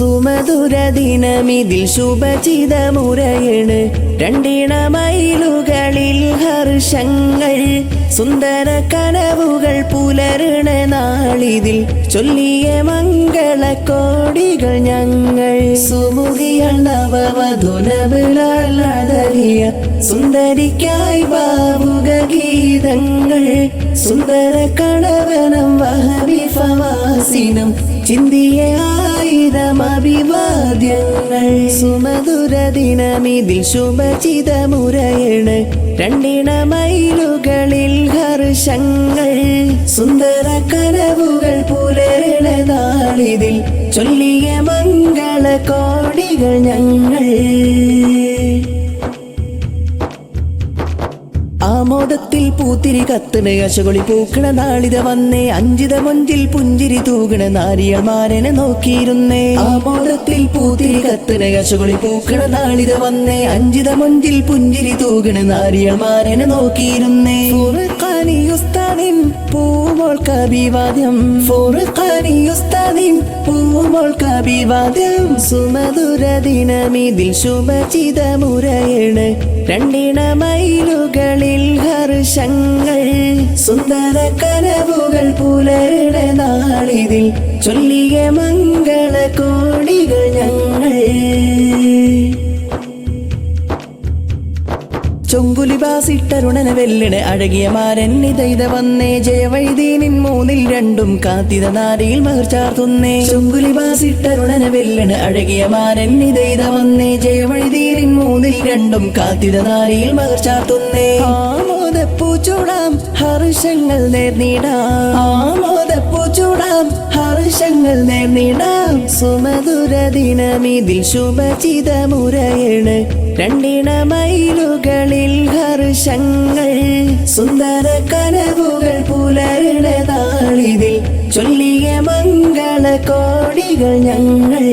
സുമധുര ദിനമിതിൽ ശുഭചിതമുരയണ് രണ്ടിണമയിലുകളിൽ ഹർഷങ്ങൾ സുന്ദര കനവുകൾ പുലരണ നാളിതിൽ ചൊല്ലിയ മംഗളക്കോടികൾ ഞങ്ങൾ സുമുഖികൾ നവവധുനബിളാതറിയ സുന്ദരിക്കായി ബാവുക ഗീതങ്ങൾ സുന്ദര കണവനം വഹബി ഫവാസിനും ചിന്തിയ ആയിരം അഭിവാദ്യങ്ങൾ സുമധുര ദിനമിതിൽ ശുഭചിതമുരയണ് രണ്ടിണമയിലുകളിൽ ഹർഷങ്ങൾ സുന്ദര കനവുകൾ പുലരണ നാളിതിൽ ചൊല്ലിയ മംഗളകോടികൾ ഞങ്ങൾ ആമോദത്തിൽ പൂത്തിരി കത്തണ് അശകൊളി പൂക്കണ നാളിത വന്നേ അഞ്ചിത മൊഞ്ചിൽ പുഞ്ചിരി തൂകണ നാരിയൾമാരനെ നോക്കിയിരുന്നേ ആമോദത്തിൽ പൂത്തിരി കത്തണ് അശകൊളി പൂക്കണ നാളിത വന്നേ അഞ്ചിത മൊഞ്ചിൽ പുഞ്ചിരി തൂകണ നാരിയൾമാരനെ നോക്കിയിരുന്നേ ഫുർഖാനിയുസ്താദിൻ പൂമോൾക്ക് അഭിവാദ്യം ഫുർഖാനിയുസ്താദിൻ പൂമോൾക്ക് അഭിവാദ്യം സുമധുര ദിനമിതിൽ ശുഭചിതമുരയണ് രണ്ടിണമയിലുകളിൽ ഹർഷങ്ങൾ സുന്ദര കനവുകൾ പുലരണ നാളിതിൽ ചൊല്ലിയ മംഗളകോടികൾ ഞങ്ങൾ ചൊങ്കുലിബാസിട്ടരുണന വെല്ലിണ് അഴകിയ മാരൻ ഇതൈത വന്നേ ജയവൈദീനിൻ മൂന്നിൽ രണ്ടും കാത്തിത നാരിയിൽ മഹർ ചാർത്തുന്നേ ചൊങ്കുലിബാസിട്ടരുണന വെല്ലിണ് അഴകിയ മാരൻ ഇതൈത വന്നേ ജയവൈദീനിൻ മൂന്നിൽ രണ്ടും കാത്തിത നാരിയിൽ മഹർ ചാർത്തുന്നേ ആമോദപ്പൂച്ചൂടാം ഹർഷങ്ങൾ നേർന്നിടാം ആമോദപ്പൂച്ചൂടാം ഹർഷങ്ങൾ നേർന്നിടാം സുമധുര ദിനമിതിൽ ശുഭചിതമുരയണ് രണ്ടിണമയിലുകളിൽ ഹർഷങ്ങൾ സുന്ദര കനവുകൾ പുലരണ നാളിതിൽ ചൊല്ലിയ മംഗളകോടികൾ ഞങ്ങൾ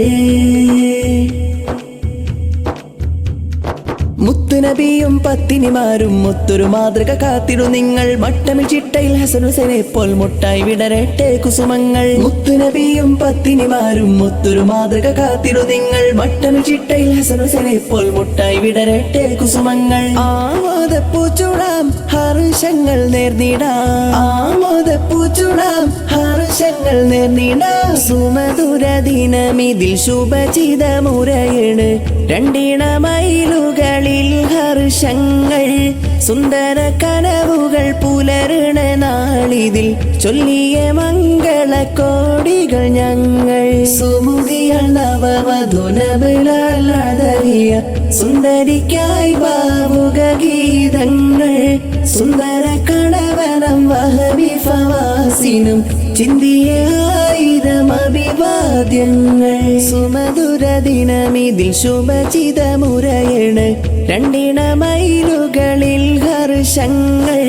മുത്തുനബിയും പത്തിനിമാരും മുത്തൊരു മാതൃക കാത്തിടു നിങ്ങൾ മട്ടമിൽ ചിട്ടയിൽ ഹസൻ ഹുസൈനെ പോൽ മുട്ടായി വിടരട്ടെ കുസുമങ്ങൾ മുത്തുനബിയും പത്തിനിമാരും മുത്തൊരു മാതൃക കാത്തിടു നിങ്ങൾ മട്ടമിൽ ചിട്ടയിൽ ഹസൻ ഹുസൈനെ പോൽ മുട്ടായി വിടരട്ടെ കുസുമങ്ങൾ ആമോദപ്പൂച്ചൂടാം ഹർഷങ്ങൾ നേർന്നിടാം ആമോദപ്പൂച്ചൂടാം ഹർഷങ്ങൾ നേർന്നിടാം സുമധുര ദിനമിതിൽ ശുഭചിതമുരയണ് രണ്ടിണമയിലുകളിൽ ഹർഷങ്ങൾ സുന്ദര കനവുകൾ പുലരണ നാളിതിൽ ചൊല്ലിയ മംഗളകോടികൾ ഞങ്ങൾ സുമുഖികൾ നവവധുനബിളാതറിയ സുന്ദരിക്കായി ബാവുക ഗീതങ്ങൾ സുന്ദര കണവനം വഹബി ഫവാസിനും ചിന്തിയ ആയിരം അഭിവാദ്യങ്ങൾ സുമധുര ദിനമിതിൽ ശുഭചിതമുരയണ് രണ്ടിണമയിലുകളിൽ ഹർഷങ്ങൾ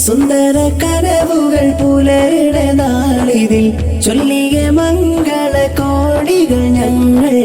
സുന്ദര കനവുകൾ പുലരണ നാളിതിൽ ചൊല്ലിയ മംഗളകോടികൾ ഞങ്ങൾ